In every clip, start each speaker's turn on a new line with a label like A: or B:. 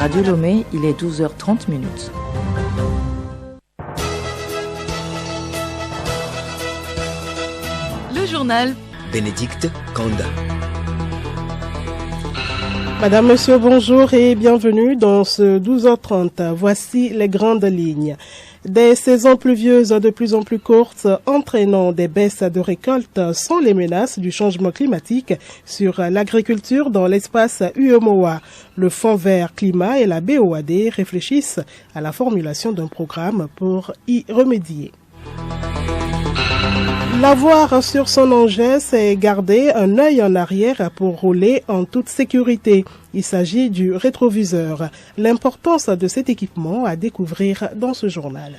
A: Radio Lomé, il est 12h30 minutes.
B: Le journal
C: Bénédicte Kanda.
D: Madame, Monsieur, bonjour et bienvenue dans ce 12h30. Voici les grandes lignes. Des saisons pluvieuses de plus en plus courtes entraînant des baisses de récolte sont les menaces du changement climatique sur l'agriculture dans l'espace UEMOA. Le Fonds vert climat et la BOAD réfléchissent à la formulation d'un programme pour y remédier. L'avoir sur son engin, c'est garder un œil en arrière pour rouler en toute sécurité. Il s'agit du rétroviseur. L'importance de cet équipement à découvrir dans ce journal.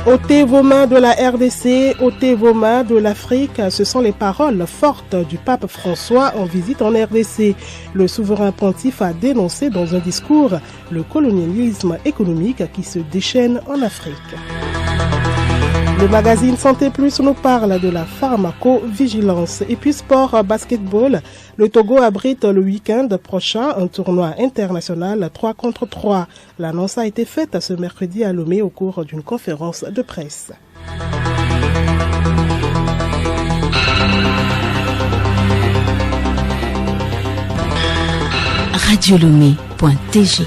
D: Ôtez vos mains de la RDC, ôtez vos mains de l'Afrique. Ce sont les paroles fortes du pape François en visite en RDC. Le souverain pontife a dénoncé dans un discours le colonialisme économique qui se déchaîne en Afrique. Le magazine Santé Plus nous parle de la pharmacovigilance. Et puis sport basketball, le Togo abrite le week-end prochain un tournoi international 3 contre 3. L'annonce a été faite ce mercredi à Lomé au cours d'une conférence de presse.
E: Radiolomé.tg.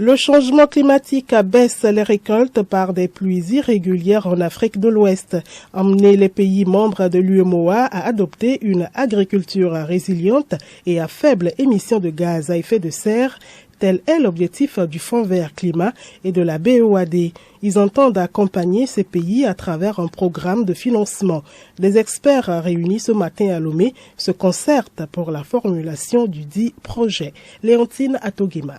D: Le changement climatique baisse les récoltes par des pluies irrégulières en Afrique de l'Ouest. Emmener les pays membres de l'UEMOA à adopter une agriculture résiliente et à faible émission de gaz à effet de serre, tel est l'objectif du Fonds vert climat et de la BOAD. Ils entendent accompagner ces pays à travers un programme de financement. Des experts réunis ce matin à Lomé se concertent pour la formulation du dit projet. Léontine Atogima.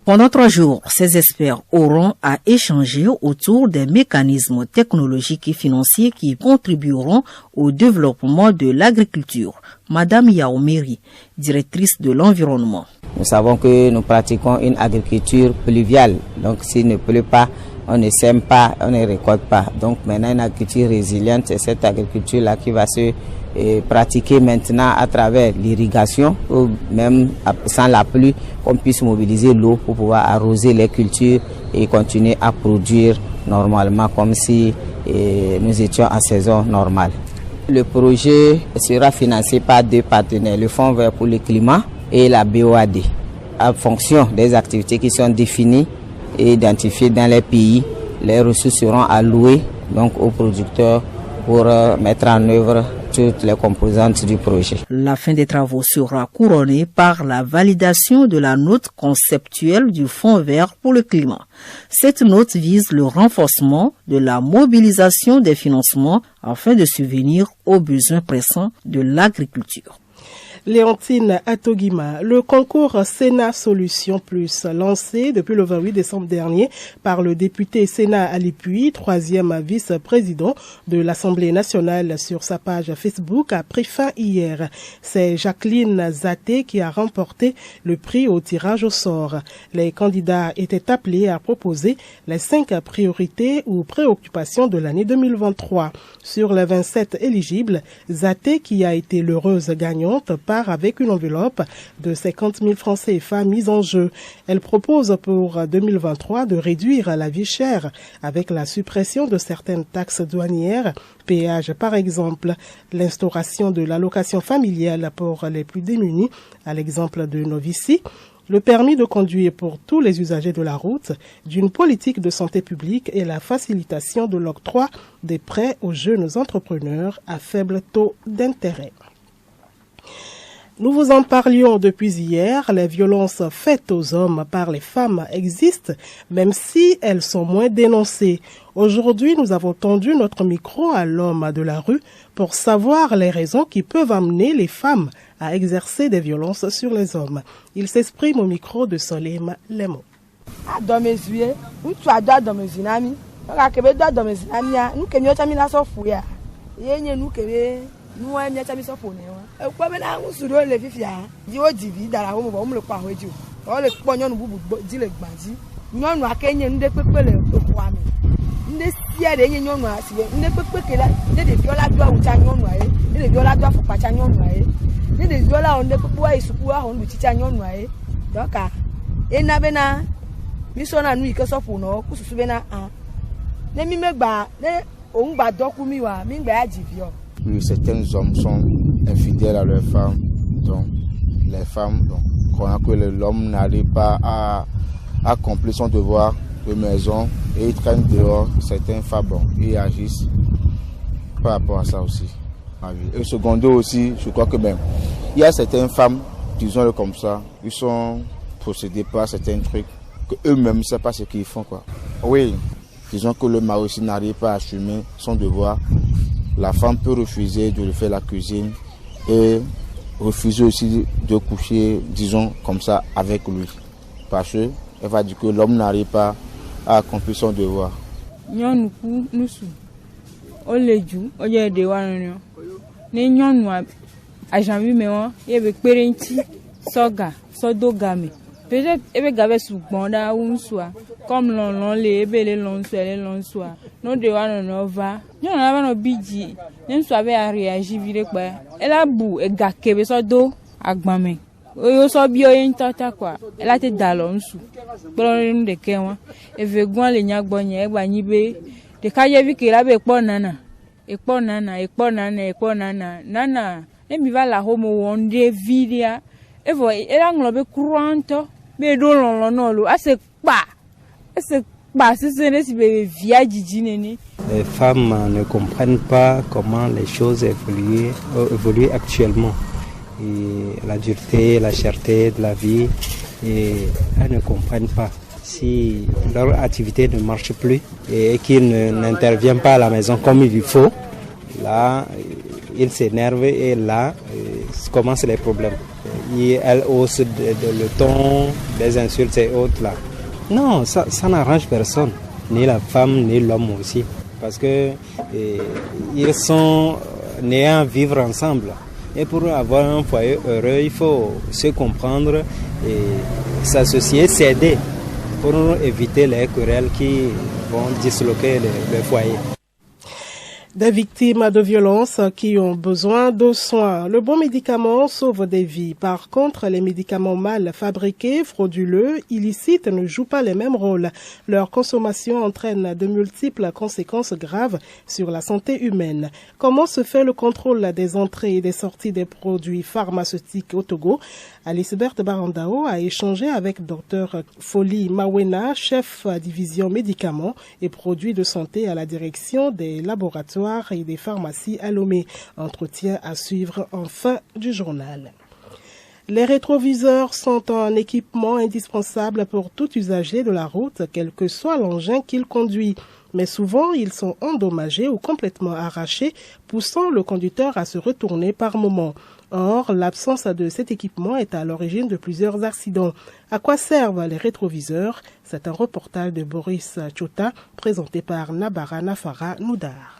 E: Pendant 3 jours, ces experts auront à échanger autour des mécanismes technologiques et financiers qui contribueront au développement de l'agriculture. Madame Yaomeri, directrice de l'environnement.
F: Nous savons que nous pratiquons une agriculture pluviale. Donc s'il ne pleut pas, on ne sème pas, on ne récolte pas. Donc maintenant une agriculture résiliente, c'est cette agriculture-là qui va se pratiquer maintenant à travers l'irrigation ou même sans la pluie, qu'on puisse mobiliser l'eau pour pouvoir arroser les cultures et continuer à produire normalement comme si nous étions en saison normale. Le projet sera financé par 2 partenaires, le Fonds vert pour le climat et la BOAD. En fonction des activités qui sont définies et identifiées dans les pays, les ressources seront allouées donc aux producteurs pour mettre en œuvre toutes les composantes du projet.
E: La fin des travaux sera couronnée par la validation de la note conceptuelle du Fonds vert pour le climat. Cette note vise le renforcement de la mobilisation des financements afin de subvenir aux besoins pressants de l'agriculture.
D: Léontine Atogima, le concours Sénat Solutions Plus, lancé depuis le 28 décembre dernier par le député Sénat Ali Puy, 3e vice-président de l'Assemblée nationale sur sa page Facebook, a pris fin hier. C'est Jacqueline Zaté qui a remporté le prix au tirage au sort. Les candidats étaient appelés à proposer les 5 priorités ou préoccupations de l'année 2023. Sur les 27 éligibles, Zaté, qui a été l'heureuse gagnante, avec une enveloppe de 50 000 francs CFA mise en jeu. Elle propose pour 2023 de réduire la vie chère avec la suppression de certaines taxes douanières, péages par exemple, l'instauration de l'allocation familiale pour les plus démunis, à l'exemple de Novici, le permis de conduire pour tous les usagers de la route, d'une politique de santé publique et la facilitation de l'octroi des prêts aux jeunes entrepreneurs à faible taux d'intérêt. Nous vous en parlions depuis hier, les violences faites aux hommes par les femmes existent, même si elles sont moins dénoncées. Aujourd'hui, nous avons tendu notre micro à l'homme de la rue pour savoir les raisons qui peuvent amener les femmes à exercer des violences sur les hommes. Il s'exprime au micro de Solema Lemo.
G: Nous avons mis ça pour nous. Et comme nous sur le vif, il y a des vies dans la rue, on le parle de. On le pognon nous dit le bandi. Nous avons gagné nous dépeper le poids. Nous siens de nous avons assis. Nous dépeper que là, des violateurs ou chagnon noyé, des violateurs faut pas chagnon noyé. ne de zola on de puwa isupuwa on du chicha nyonu ae donc e na bena mi so na nu ikesofu no kususu bena ne mi megba ne on gba doku mi wa mi gba ajivio.
B: Certains hommes sont infidèles à leurs femmes, donc les femmes, donc croyant que l'homme n'arrive pas à accomplir son devoir de maison et ils traînent dehors certaines femmes, bon, ils agissent par rapport à ça aussi. Et secondo aussi, je crois que même il y a certaines femmes, disons-le comme ça, ils sont possédés par certains trucs que eux-mêmes ne savent pas ce qu'ils font, quoi. Oui, disons que le mari aussi n'arrive pas à assumer son devoir. La femme peut refuser de faire la cuisine et refuser aussi de coucher, disons comme ça, avec lui. Parce qu'elle va dire que l'homme n'arrive pas à accomplir son devoir.
H: Peut-être ebe gabe sugbonda unsua comme lon le ebe le lon soa no de wa no va nyon na ba no biji nen so be a réagir vire pa ela bu e gakebe so do agbame oyo so bi oyin tata kwa ela te dalon su gboro de kenwa e vegun le nya gbonye e gba yin be de kaye vi ke la be po nana nana e mi va la homo wonde vidia e vo ela nglobe kruanto mais
I: les femmes ne comprennent pas comment les choses évoluent actuellement. Et la dureté, la cherté de la vie, et elles ne comprennent pas. Si leur activité ne marche plus et qu'ils n'interviennent pas à la maison comme il faut, là, ils s'énervent et là, commencent les problèmes. Et elle hausse le ton, des insultes et autres là. Non, ça n'arrange personne, ni la femme, ni l'homme aussi. Parce que ils sont nés à vivre ensemble. Et pour avoir un foyer heureux, il faut se comprendre et s'associer, s'aider pour éviter les querelles qui vont disloquer le foyer.
D: Des victimes de violences qui ont besoin de soins. Le bon médicament sauve des vies. Par contre, les médicaments mal fabriqués, frauduleux, illicites ne jouent pas les mêmes rôles. Leur consommation entraîne de multiples conséquences graves sur la santé humaine. Comment se fait le contrôle des entrées et des sorties des produits pharmaceutiques au Togo? Alice Berthe Barandao a échangé avec Dr Foli Mawena, chef division médicaments et produits de santé à la direction des laboratoires et des pharmacies à Lomé. Entretien à suivre en fin du journal. Les rétroviseurs sont un équipement indispensable pour tout usager de la route, quel que soit l'engin qu'il conduit. Mais souvent, ils sont endommagés ou complètement arrachés, poussant le conducteur à se retourner par moments. Or, l'absence de cet équipement est à l'origine de plusieurs accidents. À quoi servent les rétroviseurs? C'est un reportage de Boris Chota, présenté par Nabara Nafara Noudar.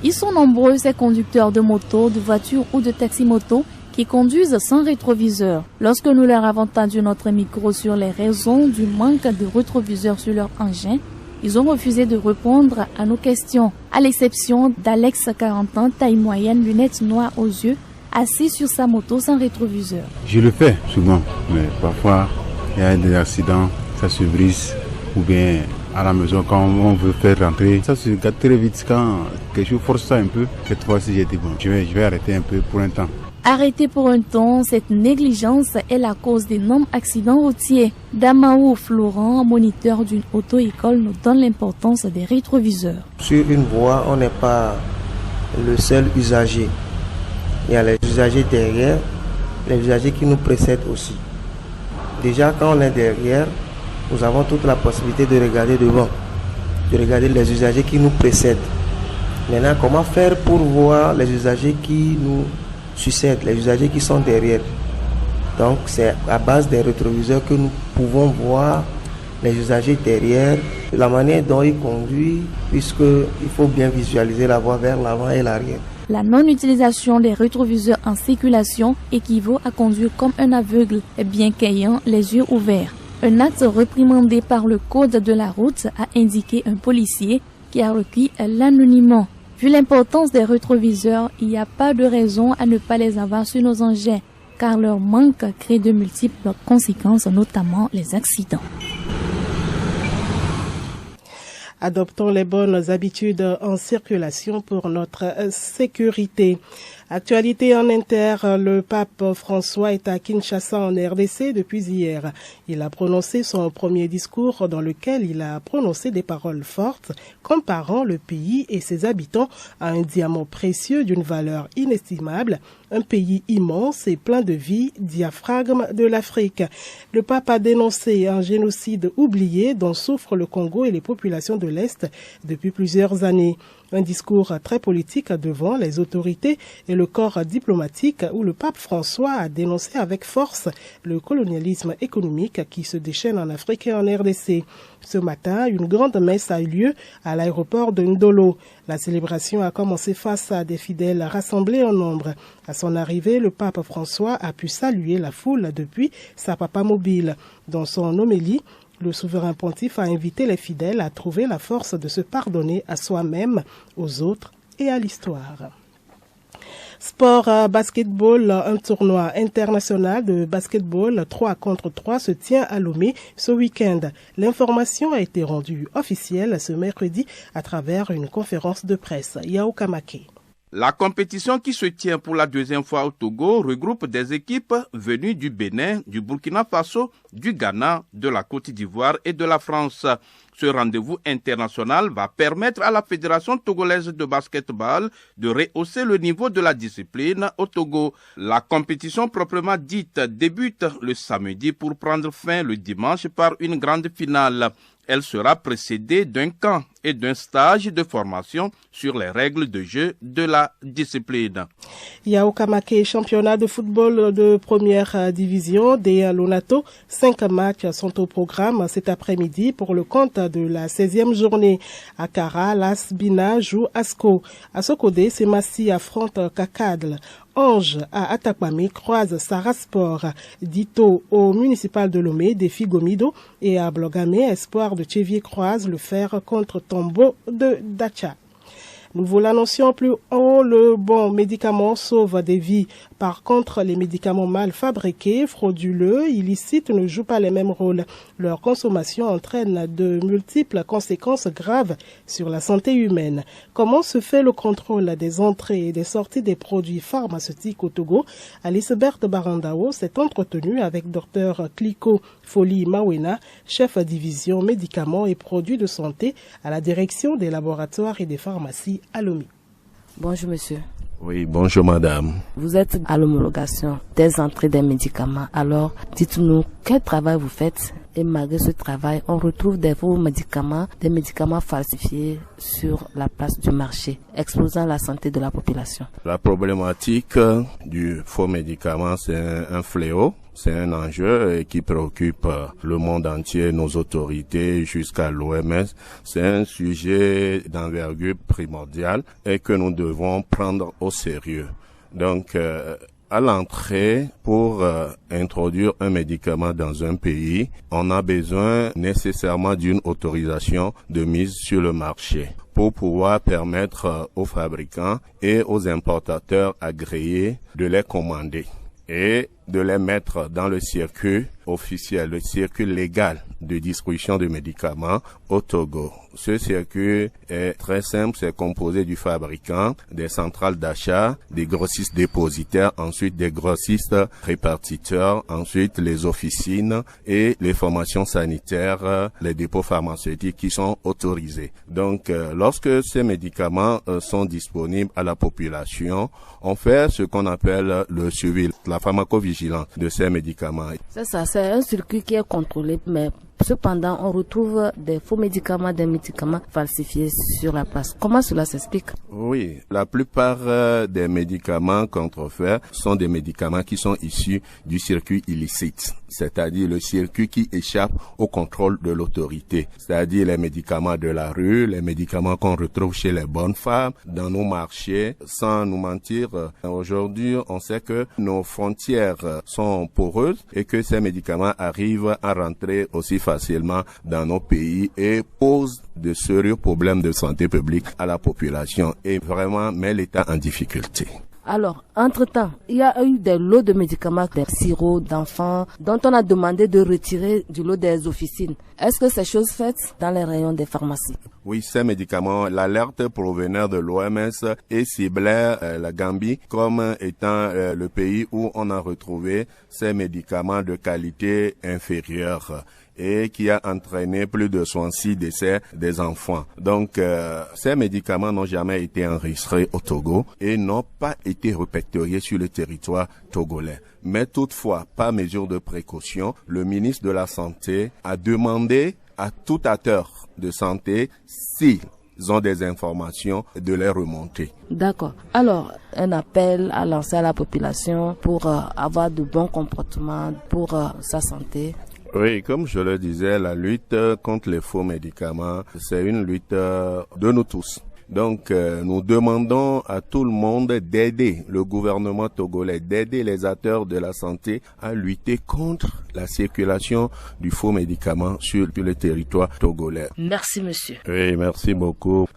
J: Ils sont nombreux, ces conducteurs de moto, de voitures ou de taxi-moto qui conduisent sans rétroviseur. Lorsque nous leur avons tendu notre micro sur les raisons du manque de rétroviseurs sur leur engin, ils ont refusé de répondre à nos questions, à l'exception d'Alex, 40 ans, taille moyenne, lunettes noires aux yeux, assis sur sa moto sans rétroviseur.
K: Je le fais souvent, mais parfois il y a des accidents, ça se brise, ou bien à la maison quand on veut faire rentrer, ça se gâte très vite quand quelque chose force ça un peu. Cette fois-ci j'ai dit bon, je vais arrêter un peu pour un temps.
J: Arrêté pour un temps, cette négligence est la cause d'énormes accidents routiers. Damaou Florent, moniteur d'une auto-école, nous donne l'importance des rétroviseurs.
L: Sur une voie, on n'est pas le seul usager. Il y a les usagers derrière, les usagers qui nous précèdent aussi. Déjà, quand on est derrière, nous avons toute la possibilité de regarder devant, de regarder les usagers qui nous précèdent. Maintenant, comment faire pour voir les usagers qui nous succèdent, les usagers qui sont derrière? Donc c'est à base des rétroviseurs que nous pouvons voir les usagers derrière, la manière dont ils conduisent, puisqu'il faut bien visualiser la voie vers l'avant et l'arrière.
J: La non-utilisation des rétroviseurs en circulation équivaut à conduire comme un aveugle, bien qu'ayant les yeux ouverts. Un acte réprimandé par le code de la route, a indiqué un policier qui a requis l'anonymat. Vu l'importance des rétroviseurs, il n'y a pas de raison à ne pas les avoir sur nos engins, car leur manque crée de multiples conséquences, notamment les accidents.
D: Adoptons les bonnes habitudes en circulation pour notre sécurité. Actualité en inter, le pape François est à Kinshasa en RDC depuis hier. Il a prononcé son premier discours dans lequel il a prononcé des paroles fortes comparant le pays et ses habitants à un diamant précieux d'une valeur inestimable, un pays immense et plein de vie, diaphragme de l'Afrique. Le pape a dénoncé un génocide oublié dont souffrent le Congo et les populations de l'Est depuis plusieurs années. Un discours très politique devant les autorités et le corps diplomatique où le pape François a dénoncé avec force le colonialisme économique qui se déchaîne en Afrique et en RDC. Ce matin, une grande messe a eu lieu à l'aéroport de Ndolo. La célébration a commencé face à des fidèles rassemblés en nombre. À son arrivée, le pape François a pu saluer la foule depuis sa papa mobile. Dans son homélie, le souverain pontife a invité les fidèles à trouver la force de se pardonner à soi-même, aux autres et à l'histoire. Sport basketball, un tournoi international de basketball 3 contre 3 se tient à Lomé ce week-end. L'information a été rendue officielle ce mercredi à travers une conférence de presse. Yao Kamake.
M: La compétition qui se tient pour la deuxième fois au Togo regroupe des équipes venues du Bénin, du Burkina Faso, du Ghana, de la Côte d'Ivoire et de la France. Ce rendez-vous international va permettre à la Fédération togolaise de basketball de rehausser le niveau de la discipline au Togo. La compétition proprement dite débute le samedi pour prendre fin le dimanche par une grande finale. Elle sera précédée d'un camp et d'un stage de formation sur les règles de jeu de la discipline.
D: Yao Kamake, championnat de football de première division des Lonato. 5 matchs sont au programme cet après-midi pour le compte de la 16e journée. Akara, Las Bina joue Asco. À Sokodé, Semassi affronte Kakadle. Ange à Atakwame croise Sarasport. Dito au municipal de Lomé défie Gomido et à Blogame, Espoir de Tchévier croise le fer contre Tombo de Dacha. Nous vous l'annoncions plus haut, le bon médicament sauve des vies. Par contre, les médicaments mal fabriqués, frauduleux, illicites ne jouent pas les mêmes rôles. Leur consommation entraîne de multiples conséquences graves sur la santé humaine. Comment se fait le contrôle des entrées et des sorties des produits pharmaceutiques au Togo? Alice Berthe Barandao s'est entretenue avec Dr Kliko Foli Mawena, chef division médicaments et produits de santé à la direction des laboratoires et des pharmacies à Lomé.
N: Bonjour monsieur.
O: Oui, bonjour madame.
N: Vous êtes à l'homologation des entrées des médicaments. Alors, dites-nous quel travail vous faites et malgré ce travail, on retrouve des faux médicaments, des médicaments falsifiés sur la place du marché, exposant la santé de la population.
O: La problématique du faux médicament, c'est un fléau. C'est un enjeu qui préoccupe le monde entier, nos autorités jusqu'à l'OMS. C'est un sujet d'envergure primordiale et que nous devons prendre au sérieux. Donc, à l'entrée, pour introduire un médicament dans un pays, on a besoin nécessairement d'une autorisation de mise sur le marché pour pouvoir permettre aux fabricants et aux importateurs agréés de les commander et de les mettre dans le circuit officiel, le circuit légal de distribution de médicaments au Togo. Ce circuit est très simple, c'est composé du fabricant, des centrales d'achat, des grossistes dépositaires, ensuite des grossistes répartiteurs, ensuite les officines et les formations sanitaires, les dépôts pharmaceutiques qui sont autorisés. Donc, lorsque ces médicaments sont disponibles à la population, on fait ce qu'on appelle le suivi, la pharmacovigilance de ces médicaments.
N: C'est ça, c'est un circuit qui est contrôlé, mais cependant, on retrouve des faux médicaments, des médicaments falsifiés sur la place. Comment cela s'explique?
O: Oui, la plupart des médicaments contrefaits sont des médicaments qui sont issus du circuit illicite, c'est-à-dire le circuit qui échappe au contrôle de l'autorité, c'est-à-dire les médicaments de la rue, les médicaments qu'on retrouve chez les bonnes femmes, dans nos marchés. Sans nous mentir, aujourd'hui, on sait que nos frontières sont poreuses et que ces médicaments arrivent à rentrer aussi facilement facilement dans nos pays et pose de sérieux problèmes de santé publique à la population et vraiment met l'État en difficulté.
N: Alors, entre-temps, il y a eu des lots de médicaments, des sirops d'enfants, dont on a demandé de retirer du lot des officines. Est-ce que ces choses faites dans les rayons des pharmacies?
O: Oui, ces médicaments, l'alerte provenait de l'OMS et ciblait la Gambie comme étant le pays où on a retrouvé ces médicaments de qualité inférieure et qui a entraîné plus de 66 décès des enfants. Donc, ces médicaments n'ont jamais été enregistrés au Togo et n'ont pas été répertoriés sur le territoire togolais. Mais toutefois, par mesure de précaution, le ministre de la Santé a demandé à tout acteur de santé, s'ils ont des informations, de les remonter.
N: D'accord. Alors, un appel à lancer à la population pour avoir de bons comportements pour sa santé.
O: Oui, comme je le disais, la lutte contre les faux médicaments, c'est une lutte de nous tous. Donc, nous demandons à tout le monde d'aider le gouvernement togolais, d'aider les acteurs de la santé à lutter contre la circulation du faux médicament sur le territoire togolais.
N: Merci, monsieur.
O: Oui, merci beaucoup.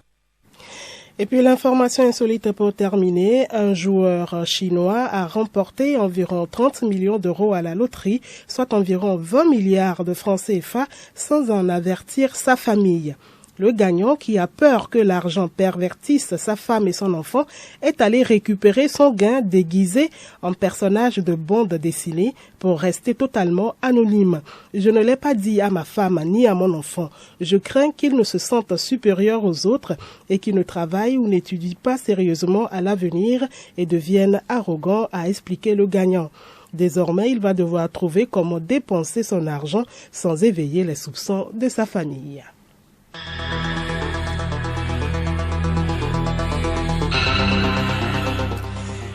D: Et puis l'information insolite pour terminer, un joueur chinois a remporté environ 30 millions d'euros à la loterie, soit environ 20 milliards de francs CFA, sans en avertir sa famille. Le gagnant, qui a peur que l'argent pervertisse sa femme et son enfant, est allé récupérer son gain déguisé en personnage de bande dessinée pour rester totalement anonyme. Je ne l'ai pas dit à ma femme ni à mon enfant. Je crains qu'ils ne se sentent supérieurs aux autres et qu'ils ne travaillent ou n'étudient pas sérieusement à l'avenir et deviennent arrogants, a expliqué le gagnant. Désormais, il va devoir trouver comment dépenser son argent sans éveiller les soupçons de sa famille.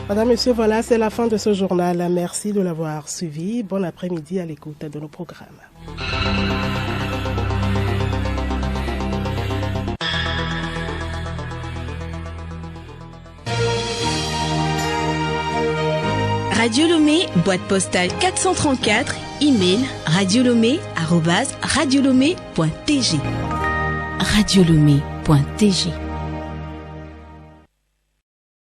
D: Madame, Monsieur, voilà, c'est la fin de ce journal. Merci de l'avoir suivi. Bon après-midi à l'écoute de nos programmes.
P: Radio Lomé, boîte postale 434, email radiolomé@radiolomé.tg. radiolomé.tg